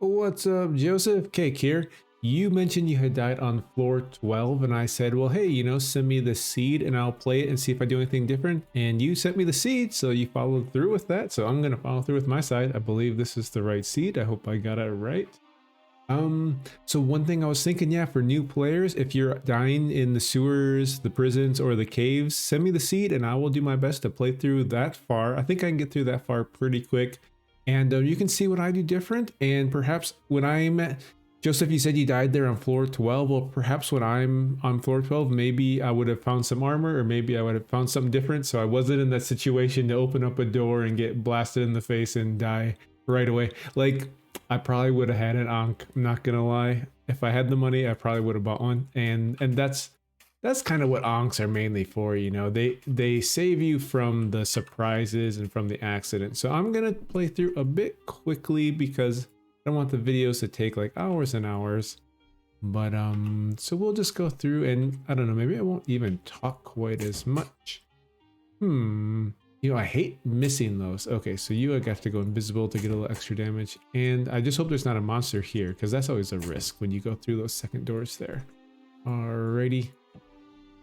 What's up, Joseph? Cake here. You mentioned you had died on floor 12, and I said, well, hey, send me the seed and I'll play it and see if I do anything different. And you sent me the seed, so you followed through with that. So I'm going to follow through with my side. I believe this is the right seed. I hope I got it right. So one thing I was thinking, yeah, for new players, if you're dying in the sewers, the prisons, or the caves, send me the seed and I will do my best to play through that far. I think I can get through that far pretty quick. And you can see what I do different. And perhaps when I'm Joseph, you said you died there on floor 12. Well, perhaps when I'm on floor 12, maybe I would have found some armor, or maybe I would have found something different. So I wasn't in that situation to open up a door and get blasted in the face and die right away. Like, I probably would have had an Ankh, I'm not gonna lie. If I had the money, I probably would have bought one. And that's kind of what Ankhs are mainly for, They save you from the surprises and from the accident. So I'm gonna play through a bit quickly because I don't want the videos to take like hours and hours. But so we'll just go through and I don't know, maybe I won't even talk quite as much. I hate missing those. Okay, so I got to go invisible to get a little extra damage. And I just hope there's not a monster here, because that's always a risk when you go through those second doors there. Alrighty.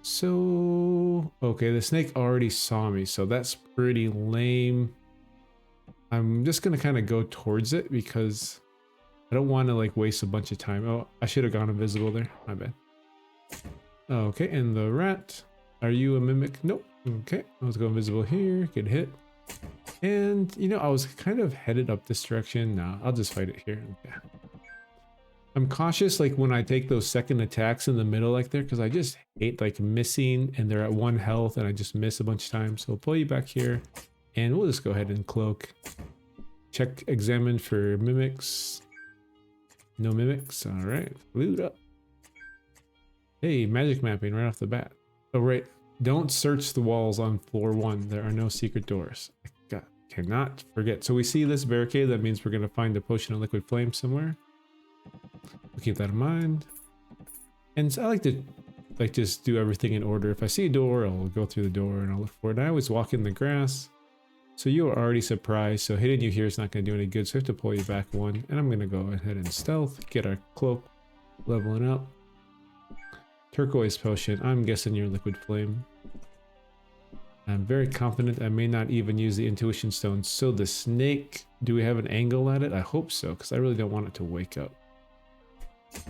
So, okay, the snake already saw me, so that's pretty lame. I'm just gonna kind of go towards it because I don't want to like waste a bunch of time. Oh, I should have gone invisible there. My bad. Okay, and the rat. Are you a mimic? Nope. Okay, let's go invisible here. Get hit. And, I was kind of headed up this direction. Nah, I'll just fight it here. Okay. I'm cautious like when I take those second attacks in the middle like there, because I just hate like missing and they're at 1 health and I just miss a bunch of times. So I'll pull you back here and we'll just go ahead and cloak. Check, examine for mimics. No mimics. All right, loot up. Hey, magic mapping right off the bat. Oh, right. Don't search the walls on floor 1. There are no secret doors. I cannot forget. So we see this barricade. That means we're going to find a potion of liquid flame somewhere. We'll keep that in mind. And so I like to just do everything in order. If I see a door, I'll go through the door and I'll look for it. I always walk in the grass. So you are already surprised. So hitting you here is not going to do any good. So I have to pull you back 1. And I'm going to go ahead and stealth. Get our cloak. Leveling up. Turquoise potion. I'm guessing you're liquid flame. I'm very confident I may not even use the intuition stone. So the snake, do we have an angle at it? I hope so, because I really don't want it to wake up.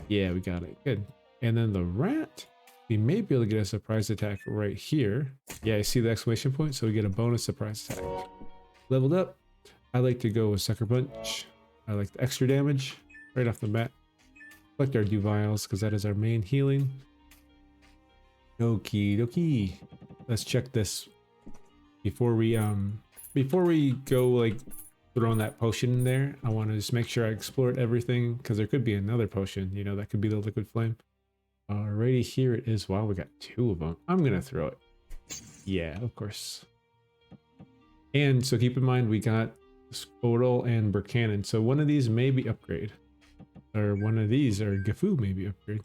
Yeah, we got it. Good. And then the rat, we may be able to get a surprise attack right here. Yeah, I see the exclamation point, so we get a bonus surprise attack. Leveled up. I like to go with sucker punch. I like the extra damage right off the bat. Collect our dew vials, because that is our main healing. Okie dokie. Let's check this before we go like throwing that potion in there. I want to just make sure I explored everything because there could be another potion, that could be the liquid flame. Alrighty, here it is. Wow, we got 2 of them. I'm gonna throw it. Yeah, of course. And so keep in mind we got Odal and Burkhannon. So one of these may be upgrade, or one of these or Gifu may be upgrade.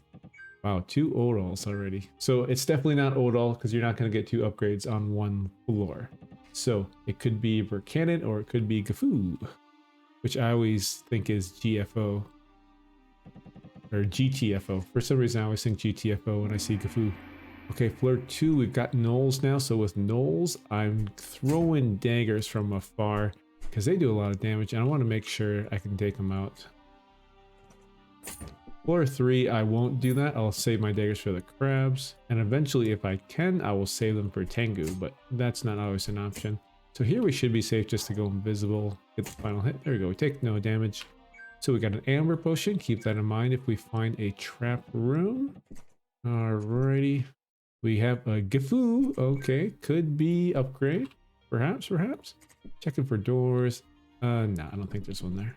Wow, 2 Odals already. So it's definitely not Odal because you're not going to get 2 upgrades on 1 floor. So it could be Burkhannon or it could be Gifu, which I always think is GFO or GTFO. For some reason, I always think GTFO when I see Gifu. Okay, floor 2, we've got gnolls now. So with gnolls, I'm throwing daggers from afar because they do a lot of damage and I want to make sure I can take them out. Floor 3, I won't do that. I'll save my daggers for the crabs. And eventually, if I can, I will save them for Tengu, but that's not always an option. So here we should be safe just to go invisible, get the final hit. There we go, we take no damage. So we got an amber potion. Keep that in mind if we find a trap room. Alrighty. We have a Gifu. Okay, could be upgrade. Perhaps. Checking for doors. No, I don't think there's one there.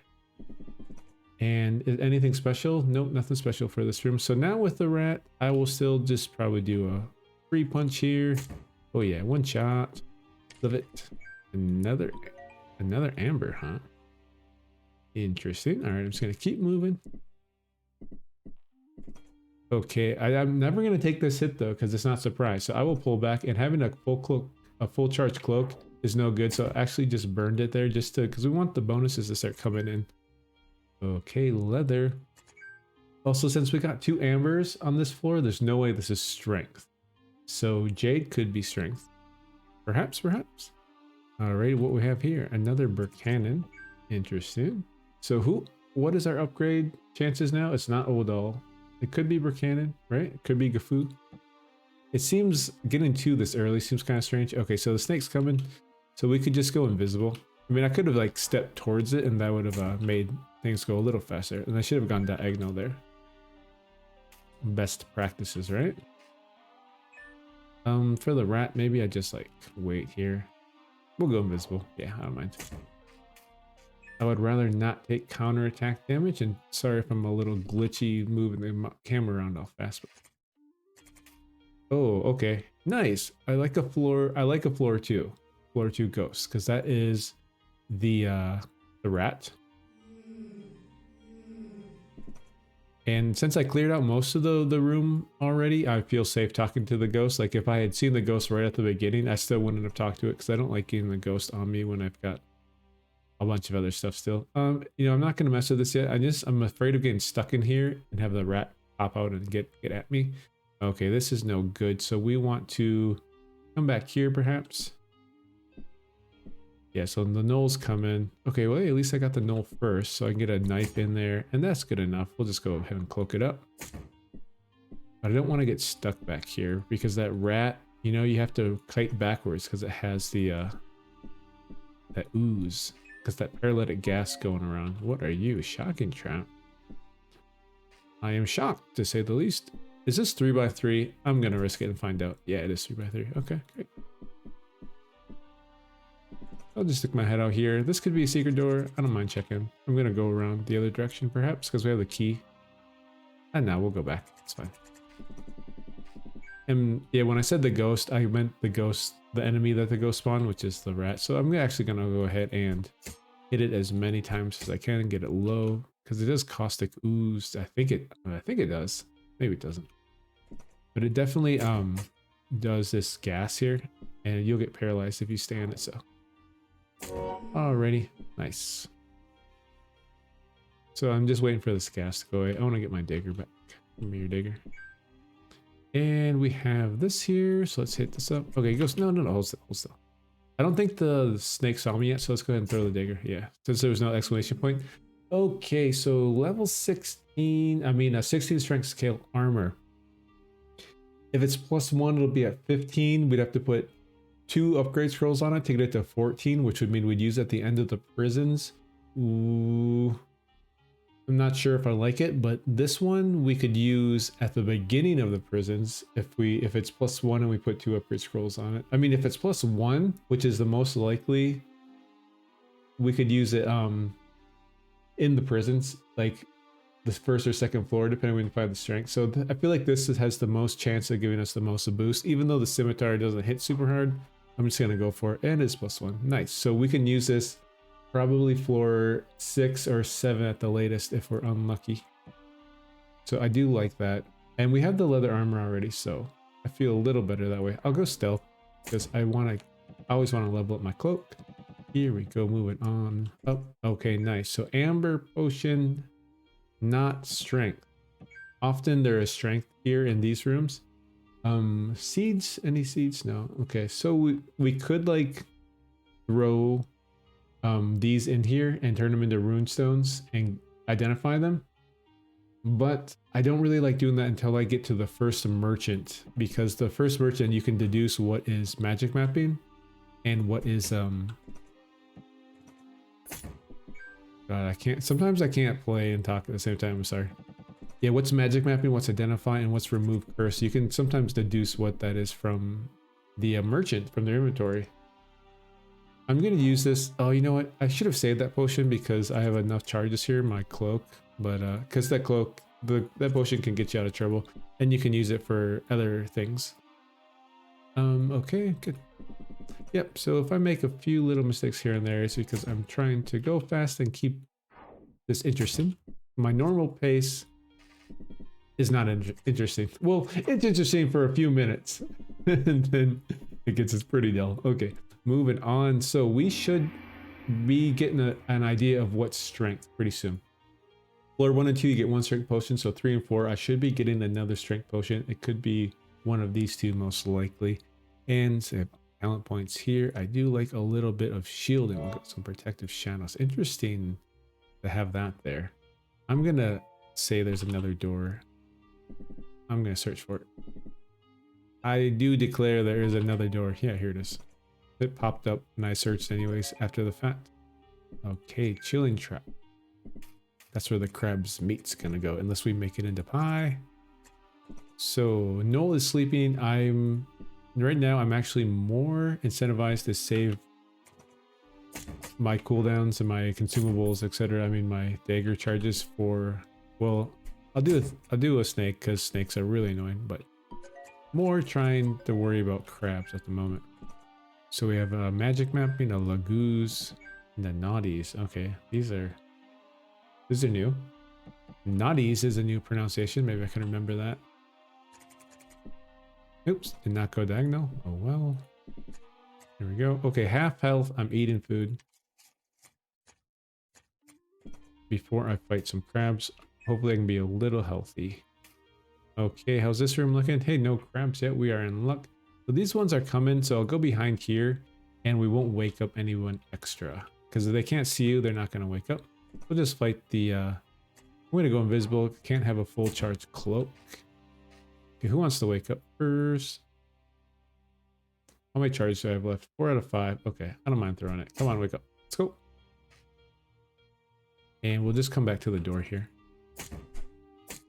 And is anything special? Nope, nothing special for this room. So now with the rat, I will still just probably do a free punch here. Oh yeah, 1 shot. Love it. Another amber, huh? Interesting. All right, I'm just gonna keep moving. Okay, I'm never gonna take this hit though because it's not surprise. So I will pull back, and having a full charge cloak is no good. So I actually just burned it there just to because we want the bonuses to start coming in. Okay, leather. Also, since we got 2 ambers on this floor, there's no way this is strength. So jade could be strength. Perhaps, perhaps. Alright, what we have here, another Burr Cannon. Interesting. So what is our upgrade chances now? It's not Odal. It could be Burr Cannon, right? It could be Gifu. It seems getting 2 this early seems kind of strange. Okay, so the snake's coming. So we could just go invisible. I mean, I could have like stepped towards it and that would have made things go a little faster. And I should have gone diagonal there. Best practices, right? For the rat, maybe I just like wait here. We'll go invisible. Yeah, I don't mind. I would rather not take counterattack damage, and sorry if I'm a little glitchy moving the camera around all fast. Oh, okay. Nice. I like a floor 2. Floor 2 ghost, because that is the rat. And since I cleared out most of the room already, I feel safe talking to the ghost. Like if I had seen the ghost right at the beginning, I still wouldn't have talked to it because I don't like getting the ghost on me when I've got a bunch of other stuff still. You know, I'm not gonna mess with this yet. I'm afraid of getting stuck in here and have the rat pop out and get at me. Okay, this is no good. So we want to come back here perhaps. Yeah, so the knoll's coming. Okay, well, at least I got the knoll first, so I can get a knife in there, and that's good enough. We'll just go ahead and cloak it up. But I don't want to get stuck back here, because that rat, you know, you have to kite backwards, because it has the, that ooze, because that paralytic gas going around. What are you? Shocking trap. I am shocked, to say the least. Is this 3x3? I'm going to risk it and find out. Yeah, it is 3x3. Okay, great. I'll just stick my head out here. This could be a secret door. I don't mind checking. I'm going to go around the other direction perhaps because we have the key. And now we'll go back. It's fine. And yeah, when I said the ghost, I meant the ghost, the enemy that the ghost spawned, which is the rat. So I'm actually going to go ahead and hit it as many times as I can and get it low because it does caustic ooze. I think it does. Maybe it doesn't. But it definitely does this gas here and you'll get paralyzed if you stay in it. So alrighty, nice. So I'm just waiting for this gas to go away. I want to get my dagger back. Give me your dagger. And we have this here, so let's hit this up. Okay, goes. No, hold still. I don't think the snake saw me yet, so let's go ahead and throw the dagger. Yeah, since there was no exclamation point. Okay, so level 16. I mean, 16 strength scale armor. If it's +1, it'll be at 15. We'd have to put 2 upgrade scrolls on it to get it to 14, which would mean we'd use at the end of the prisons. Ooh, I'm not sure if I like it, but this one we could use at the beginning of the prisons if it's +1 and we put 2 upgrade scrolls on it. I mean, if it's +1, which is the most likely, we could use it in the prisons, like the first or second floor, depending on when you find the strength. So I feel like this has the most chance of giving us the most boost, even though the scimitar doesn't hit super hard. I'm just gonna go for it, and it's +1. Nice. So we can use this probably floor 6 or 7 at the latest if we're unlucky. So I do like that, and we have the leather armor already, so I feel a little better that way. I'll go stealth because I always want to level up my cloak. Here we go, moving on up. Okay, nice. So amber potion, not strength. Often there is strength here in these rooms. Seeds, any seeds? No. Okay, so we could like throw these in here and turn them into rune stones and identify them, but I don't really like doing that until I get to the first merchant, because the first merchant you can deduce what is magic mapping and what is God, sometimes I can't play and talk at the same time. I'm sorry. Yeah, what's magic mapping, what's identify, and what's remove curse. You can sometimes deduce what that is from the merchant, from their inventory. I'm going to use this. Oh, you know what? I should have saved that potion because I have enough charges here in my cloak. But because that cloak, that potion can get you out of trouble. And you can use it for other things. Okay, good. Yep, so if I make a few little mistakes here and there, it's because I'm trying to go fast and keep this interesting. My normal pace is not interesting. Well, it's interesting for a few minutes. And then it gets pretty dull. Okay. Moving on, so we should be getting an idea of what's strength pretty soon. Floor 1 and 2, you get 1 strength potion. So 3 and 4, I should be getting another strength potion. It could be one of these two most likely. And so I have talent points here. I do like a little bit of shielding. We'll get some protective shadows. Interesting to have that there. I'm going to say there's another door. I'm going to search for it. I do declare there is another door. Yeah, here it is. It popped up and I searched anyways after the fact. Okay, chilling trap. That's where the crab's meat's gonna go, unless we make it into pie. So Noel is sleeping. Right now I'm actually more incentivized to save my cooldowns and my consumables, etc. I mean my dagger charges for, well, I'll do a snake because snakes are really annoying, but more trying to worry about crabs at the moment. So we have a magic mapping, a Laguz, and the Naughties. Okay, these are new. Naughties is a new pronunciation. Maybe I can remember that. Oops, did not go diagonal. Oh well. Here we go. Okay, half health. I'm eating food before I fight some crabs. Hopefully I can be a little healthy. Okay, how's this room looking? Hey, no crabs yet. We are in luck. So these ones are coming, so I'll go behind here and we won't wake up anyone extra. Because if they can't see you, they're not going to wake up. We'll just fight the, I'm going to go invisible. Can't have a full charge cloak. Okay, who wants to wake up first? How many charges do I have left? 4 out of 5. Okay, I don't mind throwing it. Come on, wake up. Let's go. And we'll just come back to the door here.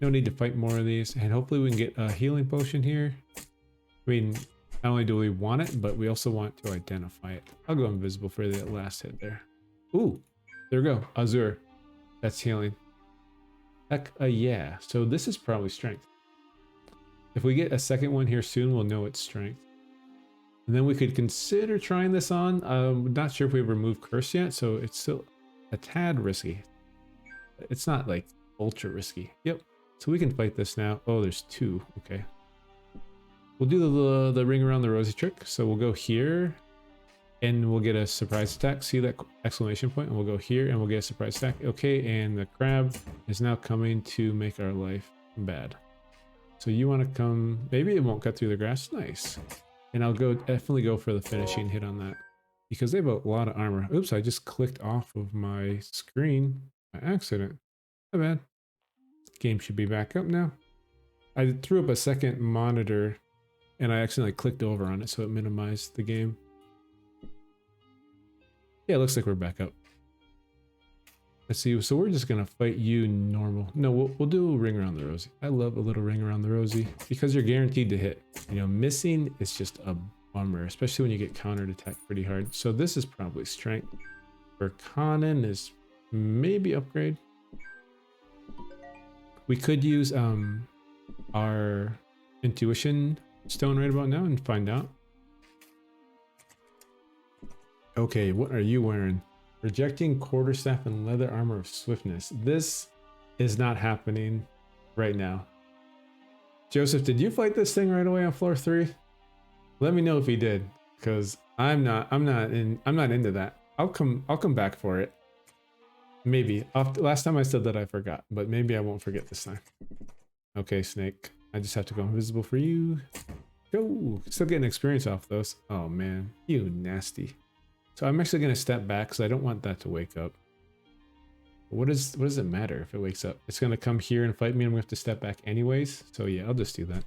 No need to fight more of these. And hopefully we can get a healing potion here. I mean, not only do we want it, but we also want to identify it. I'll go invisible for the last hit there. Ooh, there we go. Azure. That's healing. Heck, yeah. So this is probably strength. If we get a second one here soon, we'll know it's strength. And then we could consider trying this on. I'm not sure if we've removed curse yet, so it's still a tad risky. It's not like ultra risky. Yep. So we can fight this now. Oh, there's 2. Okay. We'll do the ring around the rosy trick. So we'll go here and we'll get a surprise attack. See that exclamation point? And we'll go here and we'll get a surprise attack. Okay, and the crab is now coming to make our life bad. So you want to come, maybe it won't cut through the grass. Nice. And I'll definitely go for the finishing hit on that because they have a lot of armor. Oops, I just clicked off of my screen by accident. My bad. Game should be back up now. I threw up a second monitor and I accidentally clicked over on it, so it minimized the game. Yeah, it looks like we're back up. Let's see. So we're just gonna fight you normal. No, we'll do a ring around the rosy. I love a little ring around the rosy because you're guaranteed to hit. You know, missing is just a bummer, especially when you get countered attacked pretty hard. So this is probably strength. For Conan is maybe upgrade. We could use our intuition stone right about now and find out. Okay, what are you wearing? Rejecting quarterstaff and leather armor of swiftness. This is not happening right now. Joseph, did you fight this thing right away on floor 3? Let me know if he did, because I'm not into that. I'll come back for it. Maybe. Last time I said that I forgot, but maybe I won't forget this time. Okay, Snake. I just have to go invisible for you. Go. Still getting experience off those. Oh man, you nasty. So I'm actually going to step back because I don't want that to wake up. What does it matter if it wakes up? It's going to come here and fight me and I'm going to have to step back anyways. So yeah, I'll just do that.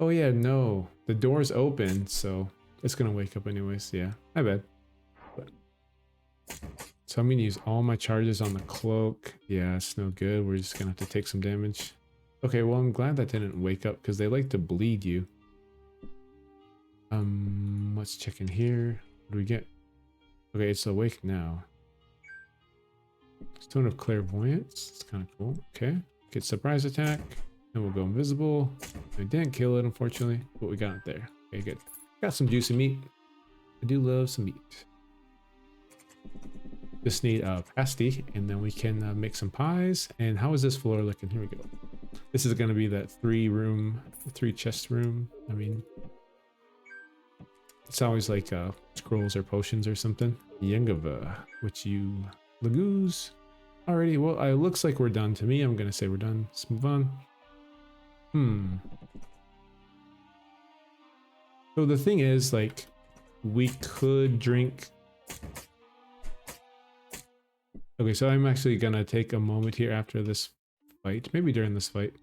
Oh yeah, no. The door's open, so it's going to wake up anyways. Yeah, my bad. But... So I'm going to use all my charges on the cloak. Yeah, it's no good. We're just going to have to take some damage. Okay, well, I'm glad that didn't wake up because they like to bleed you. Let's check in here. What do we get? Okay, it's awake now. Stone of Clairvoyance. It's kind of cool. Okay. Get surprise attack. Then we'll go invisible. I didn't kill it, unfortunately, but we got it there. Okay, good. Got some juicy meat. I do love some meat. Just need a pasty, and then we can make some pies. And how is this floor looking? Here we go. This is going to be that 3 chest room. I mean... It's always like scrolls or potions or something. Yengava, which you Laguz. Alrighty, well, it looks like we're done to me. I'm gonna say we're done. Let's move on. So the thing is, like, we could drink. Okay, so I'm actually gonna take a moment here after this fight, maybe during this fight.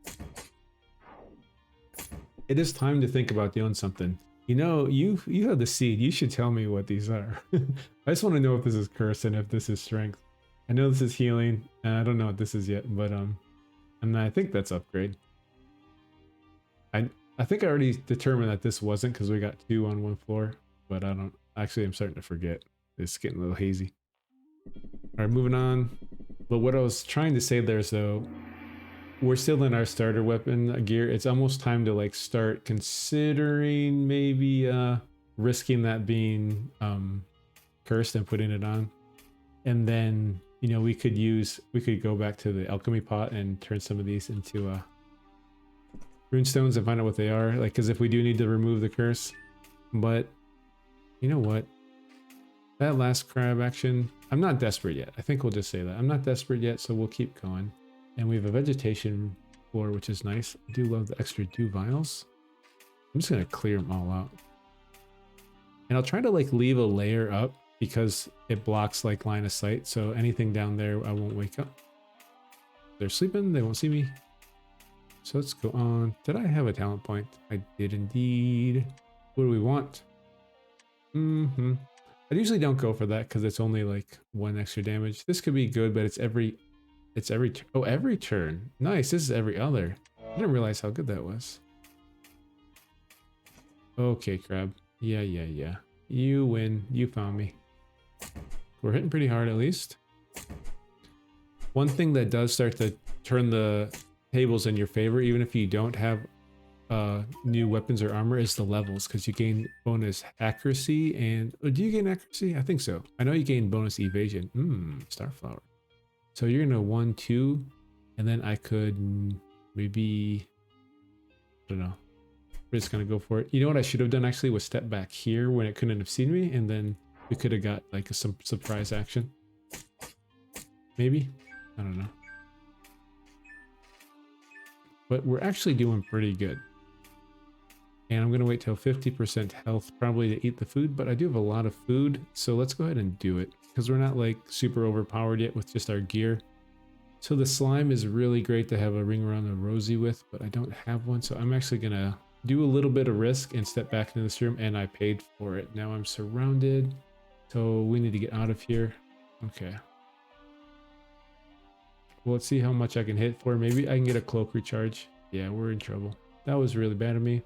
It is time to think about doing something. You know, you have the seed. You should tell me what these are. I just want to know if this is curse and if this is strength. I know this is healing, and I don't know what this is yet, but and I think that's upgrade. I think I already determined that this wasn't because we got 2 on 1 floor, but I don't. Actually, I'm starting to forget. It's getting a little hazy. All right, moving on. But what I was trying to say there is, though, we're still in our starter weapon gear. It's almost time to like start considering maybe risking that being cursed and putting it on. And then, you know, we could go back to the alchemy pot and turn some of these into rune stones and find out what they are. Like, because if we do need to remove the curse. But you know what? That last crab action, I'm not desperate yet. I think we'll just say that. I'm not desperate yet, so we'll keep going. And we have a vegetation floor, which is nice. I do love the extra dew vials. I'm just going to clear them all out. And I'll try to like leave a layer up because it blocks like line of sight. So anything down there, I won't wake up. They're sleeping. They won't see me. So let's go on. Did I have a talent point? I did indeed. What do we want? I usually don't go for that because it's only like 1 extra damage. This could be good, but it's every turn. Nice. This is every other. I didn't realize how good that was. Okay, crab. Yeah. You win. You found me. We're hitting pretty hard at least. One thing that does start to turn the tables in your favor, even if you don't have new weapons or armor, is the levels, because you gain bonus accuracy and do you gain accuracy? I think so. I know you gain bonus evasion. Starflower. So you're gonna 1, 2, and then I could maybe, I don't know. We're just gonna go for it. You know what I should have done actually was step back here when it couldn't have seen me, and then we could have got like some surprise action. Maybe? I don't know. But we're actually doing pretty good. And I'm gonna wait till 50% health probably to eat the food, but I do have a lot of food, so let's go ahead and do it. Because we're not like super overpowered yet with just our gear. So the slime is really great to have a ring around the rosy with, but I don't have one, so I'm actually gonna do a little bit of risk and step back into this room, and I paid for it. Now I'm surrounded, so we need to get out of here. Okay. Well, let's see how much I can hit for. Maybe I can get a cloak recharge. Yeah, we're in trouble. That was really bad of me.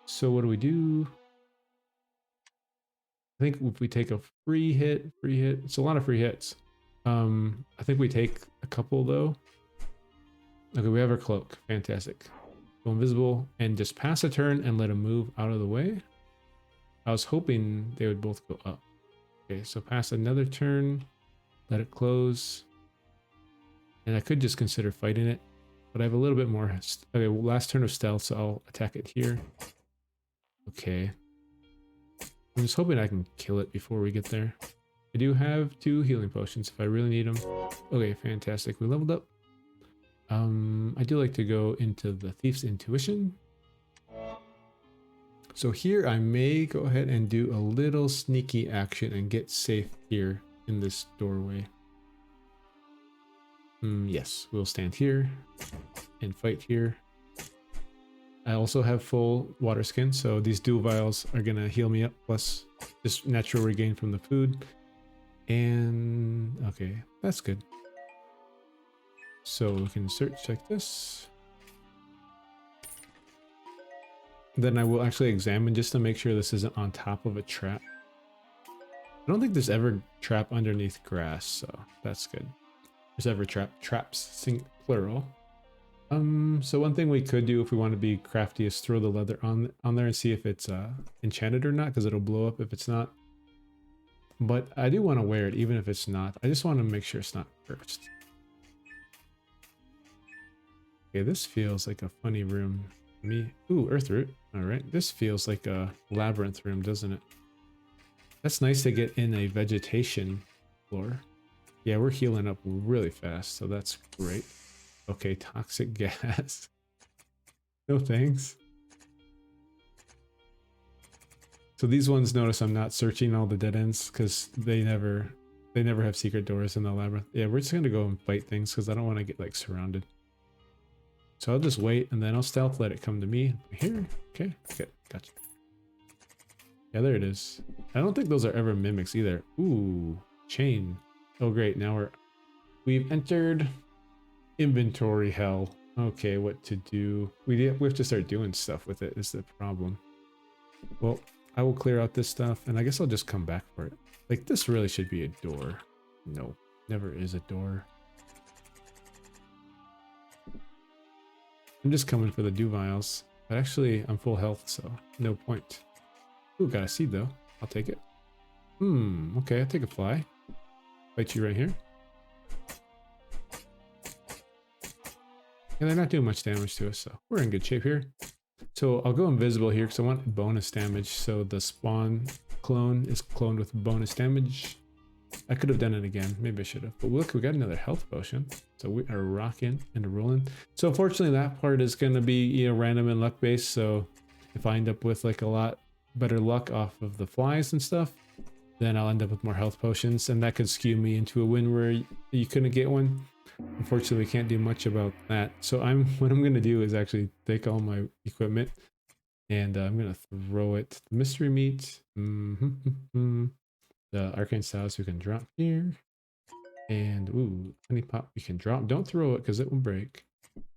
So what do? I think if we take a free hit, it's a lot of free hits. I think we take a couple though. Okay, we have our cloak. Fantastic. Go invisible and just pass a turn and let him move out of the way. I was hoping they would both go up. Okay, so pass another turn, let it close. And I could just consider fighting it, but I have a little bit more. Okay, last turn of stealth, so I'll attack it here. Okay. I'm just hoping I can kill it before we get there. I do have 2 healing potions if I really need them. Okay, fantastic. We leveled up. I do like to go into the Thief's Intuition. So here I may go ahead and do a little sneaky action and get safe here in this doorway. Yes, we'll stand here and fight here. I also have full water skin, so these dual vials are gonna heal me up, plus just natural regain from the food. And okay, that's good. So we can search like this. Then I will actually examine just to make sure this isn't on top of a trap. I don't think there's ever trap underneath grass, so that's good. There's ever traps, plural. So one thing we could do if we want to be crafty is throw the leather on there and see if it's enchanted or not, because it'll blow up if it's not. But I do want to wear it even if it's not. I just want to make sure it's not cursed. Okay, this feels like a funny room. Ooh, earth root. All right, this feels like a labyrinth room, doesn't it? That's nice to get in a vegetation floor. Yeah, we're healing up really fast, so that's great. Okay, toxic gas. No thanks. So these ones, notice I'm not searching all the dead ends because they never have secret doors in the labyrinth. Yeah, we're just gonna go and fight things because I don't want to get like surrounded. So I'll just wait and then I'll stealth, let it come to me. Here, okay, good, gotcha. Yeah, there it is. I don't think those are ever mimics either. Ooh, chain. Oh great, now we've entered inventory hell. Okay, what to do? We have to start doing stuff with it is the problem. Well, I will clear out this stuff and I guess I'll just come back for it. Like this really should be a door. No, never is a door. I'm just coming for the dew vials, but actually I'm full health, so no point. Ooh, got a seed though. I'll take it. Okay, I'll take a fly. Fight you right here. And they're not doing much damage to us, so we're in good shape here. So I'll go invisible here because I want bonus damage. So the spawn clone is cloned with bonus damage. I could have done it again. Maybe I should have. But look, we got another health potion. So we are rocking and rolling. So unfortunately, that part is going to be, you know, random and luck based. So if I end up with like a lot better luck off of the flies and stuff, then I'll end up with more health potions. And that could skew me into a win where you couldn't get one. Unfortunately, we can't do much about that. So what I'm going to do is actually take all my equipment and I'm going to throw it. The mystery meat. The arcane styles we can drop here. And ooh, honey pot we can drop. Don't throw it because it will break.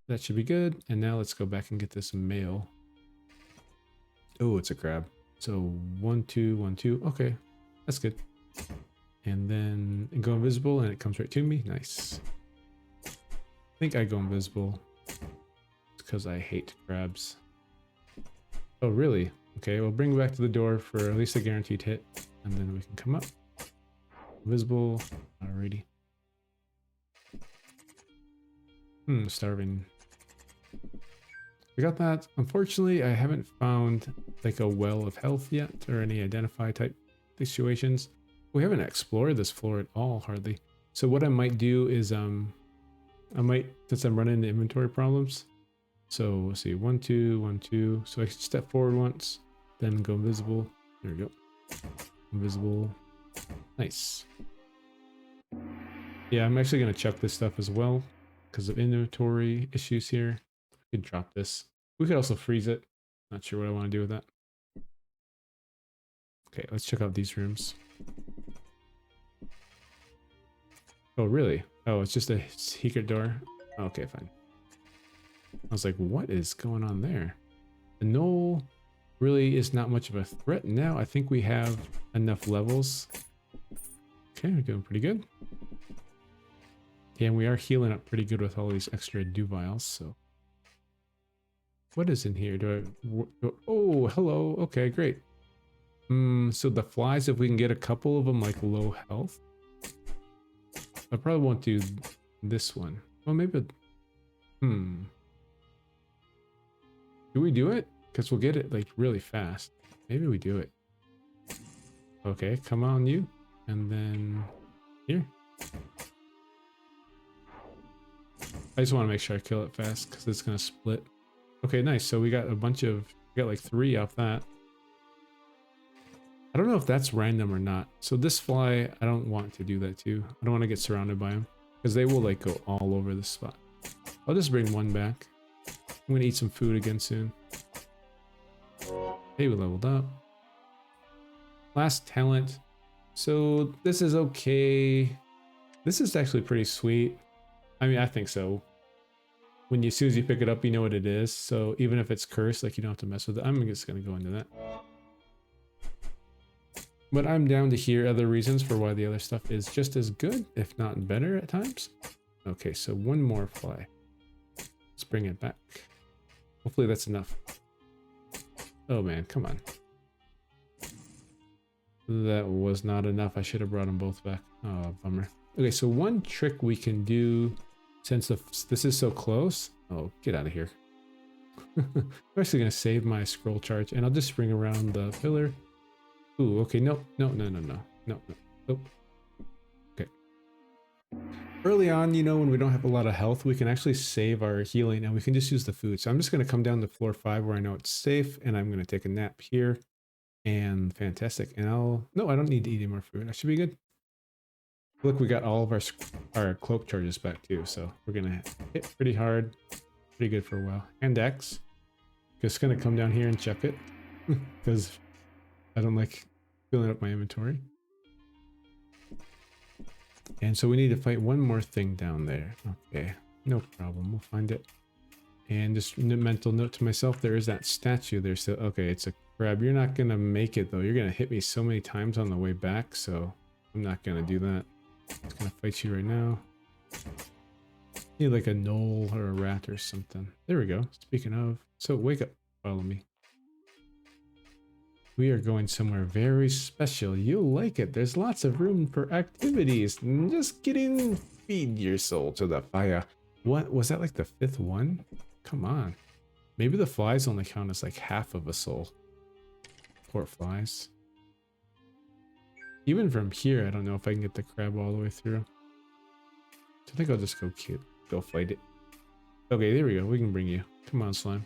That should be good. And now let's go back and get this mail. Oh, it's a crab. So 1, 2, 1, 2. Okay, that's good. And then go invisible and it comes right to me. Nice. I think I go invisible because I hate crabs. Oh, really? Okay, we'll bring it back to the door for at least a guaranteed hit. And then we can come up. Invisible. Alrighty. Starving. We got that. Unfortunately, I haven't found like a well of health yet or any identify type situations. We haven't explored this floor at all, hardly. So what I might do is I might, since I'm running into inventory problems. So let's see, 1, 2, 1, 2. So I can step forward once, then go invisible. There we go. Invisible. Nice. Yeah, I'm actually going to chuck this stuff as well because of inventory issues here. We could drop this. We could also freeze it. Not sure what I want to do with that. Okay, let's check out these rooms. Oh, really? Oh, it's just a secret door. Okay, fine. I was like, what is going on there? The knoll really is not much of a threat now. I think we have enough levels. Okay, we're doing pretty good. Yeah, and we are healing up pretty good with all these extra dew vials, so. What is in here? Oh, hello. Okay, great. So the flies, if we can get a couple of them like low health. I probably won't do this one. Well, maybe. Do we do it? Because we'll get it like really fast. Maybe we do it. Okay, come on you. And then here. I just want to make sure I kill it fast because it's going to split. Okay, nice. So we got a bunch of, we got like 3 off that. I don't know if that's random or not. So this fly, I don't want to do that too. I don't want to get surrounded by them because they will like go all over the spot. I'll just bring one back. I'm going to eat some food again soon. Hey, we leveled up. Last talent. So this is okay. This is actually pretty sweet. I mean, I think so. When as soon as you pick it up, you know what it is. So even if it's cursed, like you don't have to mess with it. I'm just going to go into that. But I'm down to hear other reasons for why the other stuff is just as good, if not better at times. Okay, so one more fly. Let's bring it back. Hopefully that's enough. Oh man, come on. That was not enough. I should have brought them both back. Oh, bummer. Okay, so one trick we can do, since this is so close. Oh, get out of here. I'm actually going to save my scroll charge, and I'll just bring around the pillar. Ooh, okay, no. Okay. Early on, you know, when we don't have a lot of health, we can actually save our healing and we can just use the food. So I'm just going to come down to floor 5 where I know it's safe and I'm going to take a nap here. And fantastic. And no, I don't need to eat any more food. I should be good. Look, we got all of our cloak charges back too. So we're going to hit pretty hard. Pretty good for a while. And X. Just going to come down here and chuck it because I don't like filling up my inventory. And so we need to fight one more thing down there. Okay, no problem. We'll find it. And just a mental note to myself, there is that statue there. So, okay, it's a crab. You're not going to make it, though. You're going to hit me so many times on the way back, so I'm not going to do that. I'm just going to fight you right now. Need like a gnoll or a rat or something. There we go. Speaking of, so wake up. Follow me. We are going somewhere very special. You'll like it. There's lots of room for activities. Just kidding. Feed your soul to the fire. What was that, like the 5th one? Come on. Maybe the flies only count as like half of a soul. Poor flies. Even from here, I don't know if I can get the crab all the way through. I think I'll just go fight it. Okay, there we go. We can bring you. Come on, slime.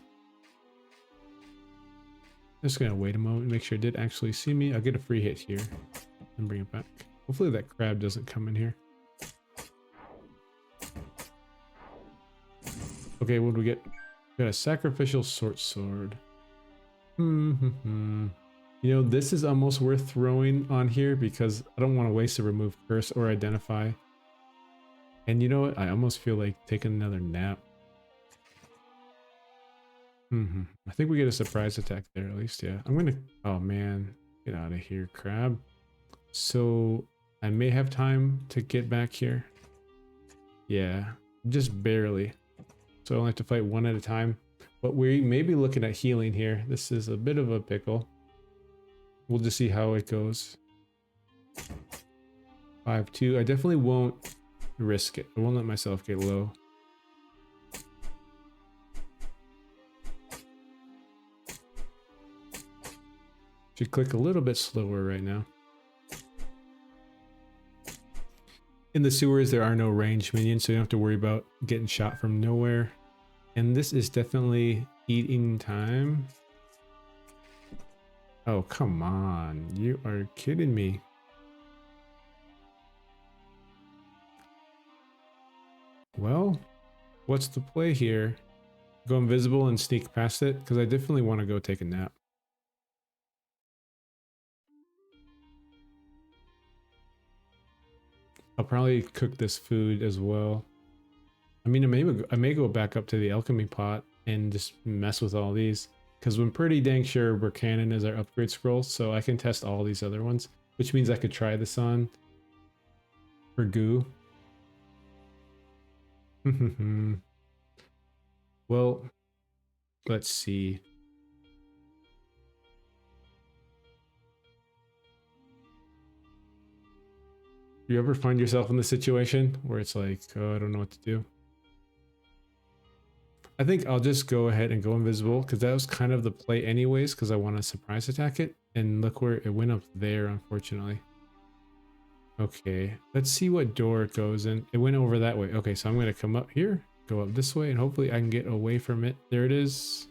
Just gonna wait a moment, make sure it did actually see me. I'll get a free hit here and bring it back. Hopefully that crab doesn't come in here. Okay, what do we get? We got a sacrificial short sword. You know, this is almost worth throwing on here because I don't want to waste a remove curse or identify. And you know what? I almost feel like taking another nap. I think we get a surprise attack there at least, yeah. I'm gonna, oh man, get out of here, crab. So I may have time to get back here. Yeah, just barely. So I only have to fight one at a time. But we may be looking at healing here. This is a bit of a pickle. We'll just see how it goes. 5-2. I definitely won't risk it. I won't let myself get low. Should click a little bit slower right now. In the sewers, there are no ranged minions, so you don't have to worry about getting shot from nowhere. And this is definitely eating time. Oh, come on. You are kidding me. Well, what's the play here? Go invisible and sneak past it? Because I definitely want to go take a nap. I'll probably cook this food as well. I mean, I may go back up to the alchemy pot and just mess with all these. Because I'm pretty dang sure Buchanan is our upgrade scroll, so I can test all these other ones. Which means I could try this on for goo. Well, let's see. You ever find yourself in the situation where it's like, oh, I don't know what to do? I think I'll just go ahead and go invisible because that was kind of the play anyways because I want to surprise attack it. And look where it went up there, unfortunately. Okay, let's see what door it goes in. It went over that way. Okay, so I'm going to come up here, go up this way, and hopefully I can get away from it. There it is.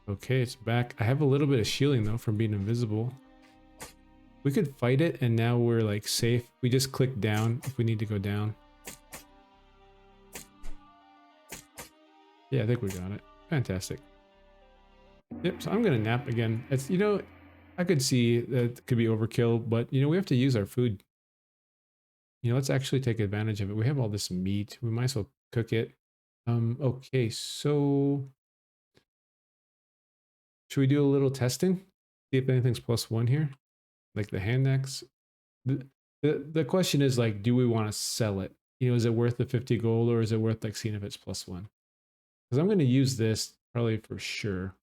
Okay, it's back. I have a little bit of shielding though from being invisible. We could fight it and now we're like safe. We just click down if we need to go down. Yeah, I think we got it. Fantastic. Yep, so I'm gonna nap again. It's, you know, I could see that it could be overkill, but you know, we have to use our food. You know, let's actually take advantage of it. We have all this meat. We might as well cook it. Okay, so should we do a little testing? See if anything's +1 here, like the hand axe. The question is like, do we want to sell it? You know, is it worth the 50 gold or is it worth like seeing if it's +1? Because I'm going to use this probably for sure.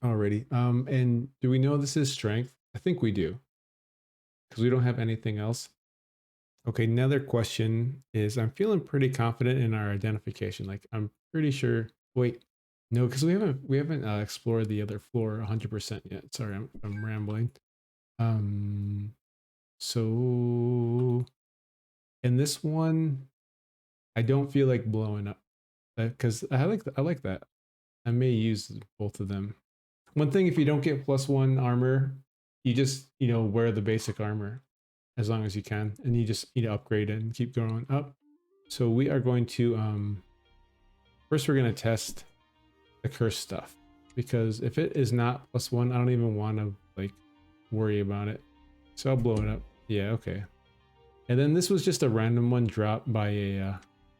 Alrighty. And do we know this is strength? I think we do. Because we don't have anything else. Okay, another question is, I'm feeling pretty confident in our identification. Like, I'm pretty sure. Wait, no, because we haven't explored the other floor 100% yet. Sorry, I'm rambling. So And this one, I don't feel like blowing up because I like that. I may use both of them. One thing, if you don't get +1 armor, you just wear the basic armor as long as you can, and you just upgrade it and keep going up. So we are going to first we're going to test the curse stuff, because if it is not +1, I don't even want to like worry about it. So I'll blow it up. Yeah, okay. And then this was just a random one dropped by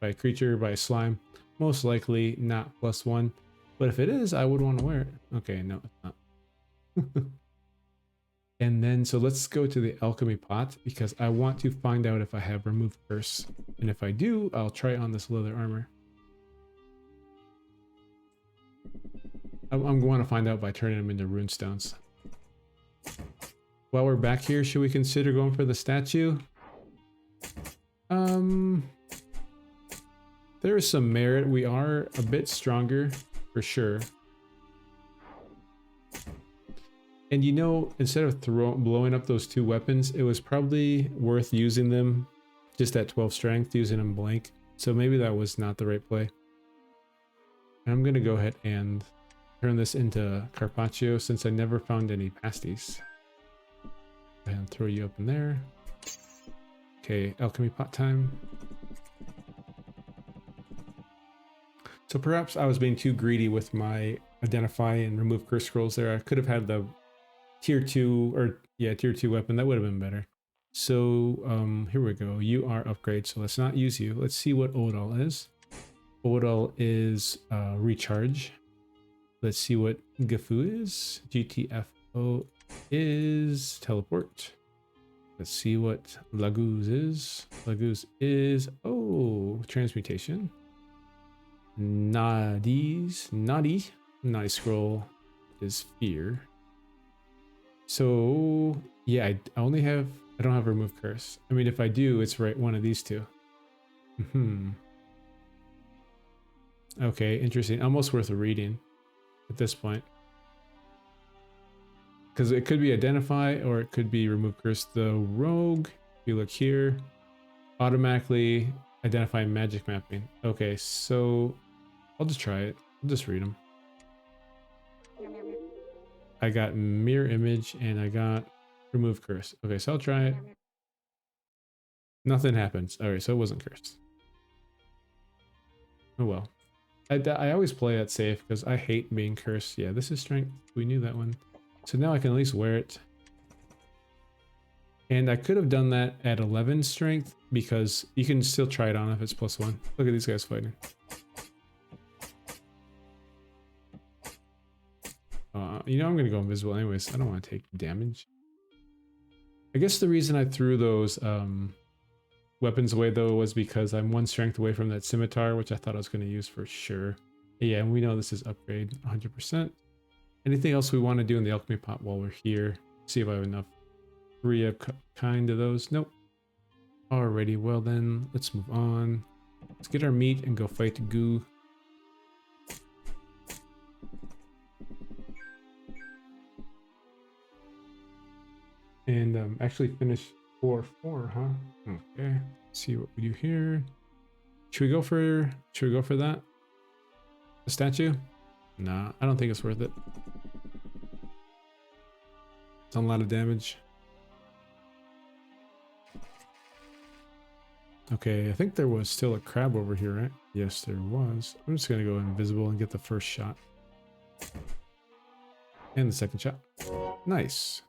a creature, by a slime. Most likely not +1, but if it is, I would want to wear it. Okay, no, it's not. And then, so let's go to the alchemy pot, because I want to find out if I have remove curse. And if I do, I'll try on this leather armor. I'm going to find out by turning them into rune stones. While we're back here, should we consider going for the statue? There is some merit. We are a bit stronger, for sure. And instead of blowing up those 2 weapons, it was probably worth using them just at 12 strength, using them blank. So maybe that was not the right play. And I'm going to go ahead and turn this into carpaccio, since I never found any pasties. Go ahead and throw you up in there. Okay, alchemy pot time. So perhaps I was being too greedy with my identify and remove curse scrolls there. I could have had the tier 2 weapon. That would have been better. So here we go. You are upgrade, so let's not use you. Let's see what Odal is. Odal is recharge. Let's see what Gifu is. GTFO is teleport. Let's see what Laguz is. Laguz is, transmutation. Naughty scroll is fear. So yeah, I don't have remove curse. I mean, if I do, it's right one of these two. Okay, interesting. Almost worth a reading at this point, because it could be identify or it could be remove curse. The rogue, if you look here, automatically identify magic mapping. Okay, so I'll just try it. I'll just read them. I got mirror image and I got remove curse. Okay, so I'll try it. Nothing happens. All right, so it wasn't cursed. Oh well. I always play it safe because I hate being cursed. Yeah, this is strength. We knew that one. So now I can at least wear it. And I could have done that at 11 strength, because you can still try it on if it's +1. Look at these guys fighting. I'm going to go invisible anyways. I don't want to take damage. I guess the reason I threw those weapons away, though, was because I'm 1 strength away from that scimitar, which I thought I was going to use for sure. Yeah, and we know this is upgrade 100%. Anything else we want to do in the alchemy pot while we're here? See if I have enough 3 of kind of those. Nope. Alrighty, well then, let's move on. Let's get our meat and go fight Goo. And actually finish 4-4, huh? Okay. Let's see what we do here. Should we go for that? The statue? Nah, I don't think it's worth it. It's a lot of damage. Okay, I think there was still a crab over here, right? Yes, there was. I'm just gonna go invisible and get the first shot. And the second shot. Nice.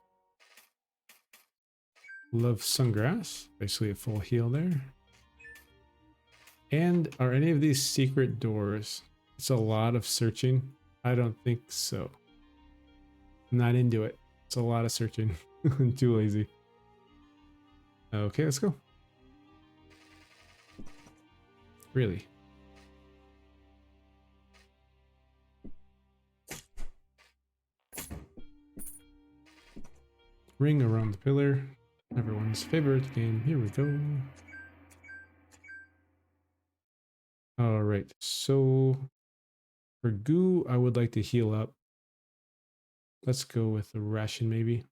Love Sungrass. Basically a full heal there. And are any of these secret doors? It's a lot of searching. I don't think so. I'm not into it. It's a lot of searching. I'm too lazy. Okay, let's go. Really? Ring around the pillar. Everyone's favorite game. Here we go. All right. So for Goo, I would like to heal up. Let's go with a ration maybe.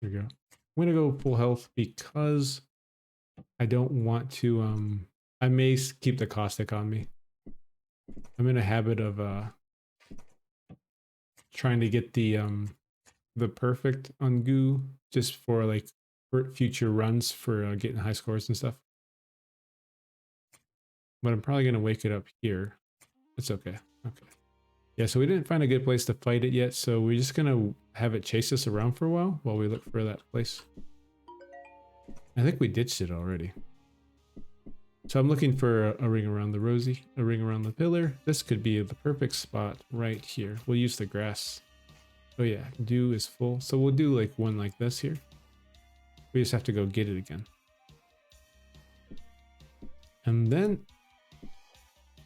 There we go. I'm gonna go full health because I don't want to, I may keep the caustic on me. I'm in a habit of trying to get the perfect on goo just for like for future runs for getting high scores and stuff. But I'm probably gonna wake it up here. It's okay. Okay. Yeah, so we didn't find a good place to fight it yet, so we're just gonna have it chase us around for a while we look for that place. I think we ditched it already. So I'm looking for a ring around the rosy, a ring around the pillar. This could be the perfect spot right here. We'll use the grass. Oh yeah, dew is full. So we'll do like one like this here. We just have to go get it again. And then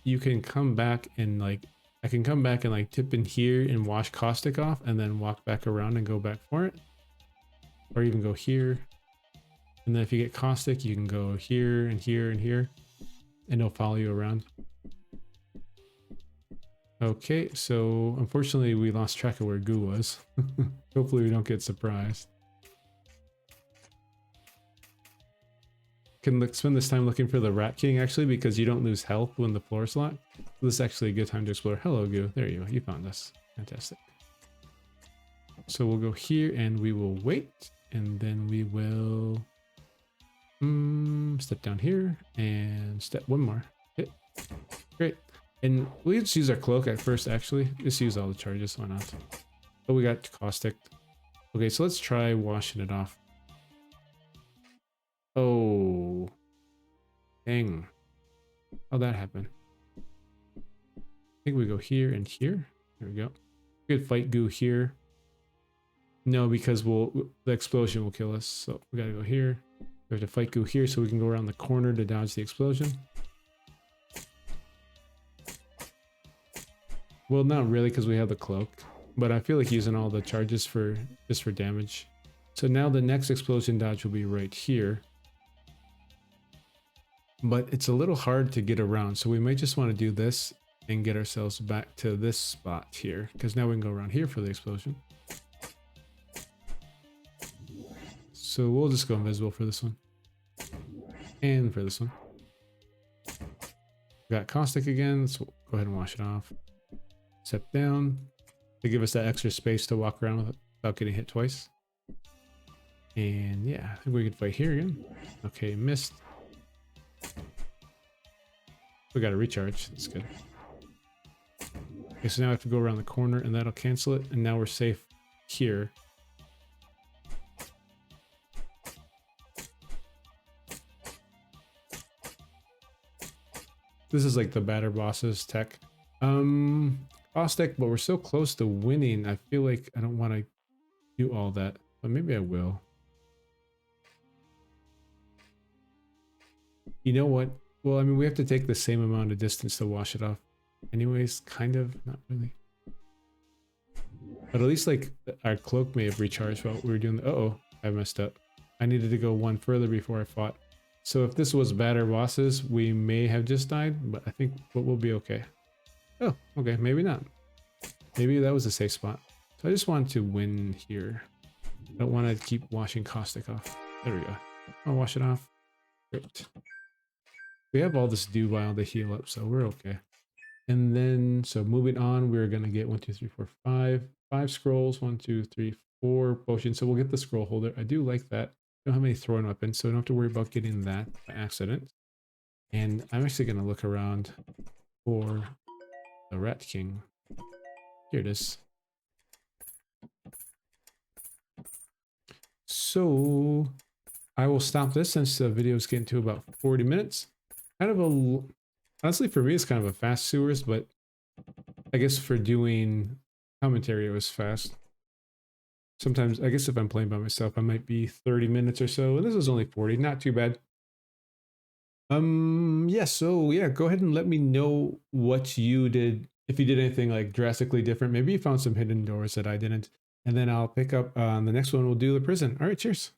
you can come back and like, I can come back and like tip in here and wash caustic off and then walk back around and go back for it. Or even go here. And then if you get caustic, you can go here and here and here, and it'll follow you around. Okay, so unfortunately we lost track of where goo was. Hopefully we don't get surprised. Can spend this time looking for the Rat King actually, because you don't lose health when the floor is locked. So this is actually a good time to explore. Hello goo, there you go, you found us. Fantastic. So we'll go here and we will wait, and then we will step down here and step one more. Hit. Great. And we just use our cloak at first, actually. Just use all the charges, why not? Oh, we got caustic. Okay, so let's try washing it off. Oh. Dang. How'd that happen? I think we go here and here. There we go. We could fight goo here. No, because the explosion will kill us. So we gotta go here. We have to fight goo here so we can go around the corner to dodge the explosion. Well, not really because we have the cloak, but I feel like using all the charges just for damage. So now the next explosion dodge will be right here. But it's a little hard to get around, so we might just want to do this and get ourselves back to this spot here, because now we can go around here for the explosion. So we'll just go invisible for this one. And for this one. We got caustic again, so we'll go ahead and wash it off. Step down to give us that extra space to walk around without getting hit twice. And yeah, I think we could fight here again. Okay, missed. We got a recharge, that's good. Okay, so now I have to go around the corner and that'll cancel it, and now we're safe here. This is like the batter bosses tech. Caustic, but we're so close to winning. I feel like I don't want to do all that, but maybe I will. You know what? Well, I mean, we have to take the same amount of distance to wash it off. Anyways, kind of, not really. But at least like our cloak may have recharged while we were doing the, uh-oh, I messed up. I needed to go one further before I fought. So if this was batter bosses, we may have just died, but I think we'll be okay. Oh, okay, maybe not. Maybe that was a safe spot. So I just wanted to win here. I don't want to keep washing caustic off. There we go. I'll wash it off. Great. We have all this dew vial to heal up, so we're okay. And then, so moving on, we're going to get 1, 2, 3, 4, 5. 5 scrolls, 1, 2, 3, 4 potions. So we'll get the scroll holder. I do like that. Don't have any throwing weapons, so I don't have to worry about getting that by accident. And I'm actually going to look around for the Rat King. Here it is. So I will stop this since the video is getting to about 40 minutes. Kind of a, honestly for me it's kind of a fast sewers, but I guess for doing commentary it was fast. Sometimes, I guess if I'm playing by myself, I might be 30 minutes or so, and this is only 40, not too bad. Yeah, so yeah, go ahead and let me know what you did, if you did anything like drastically different. Maybe you found some hidden doors that I didn't, and then I'll pick up on the next one. We'll do the prison. All right, cheers.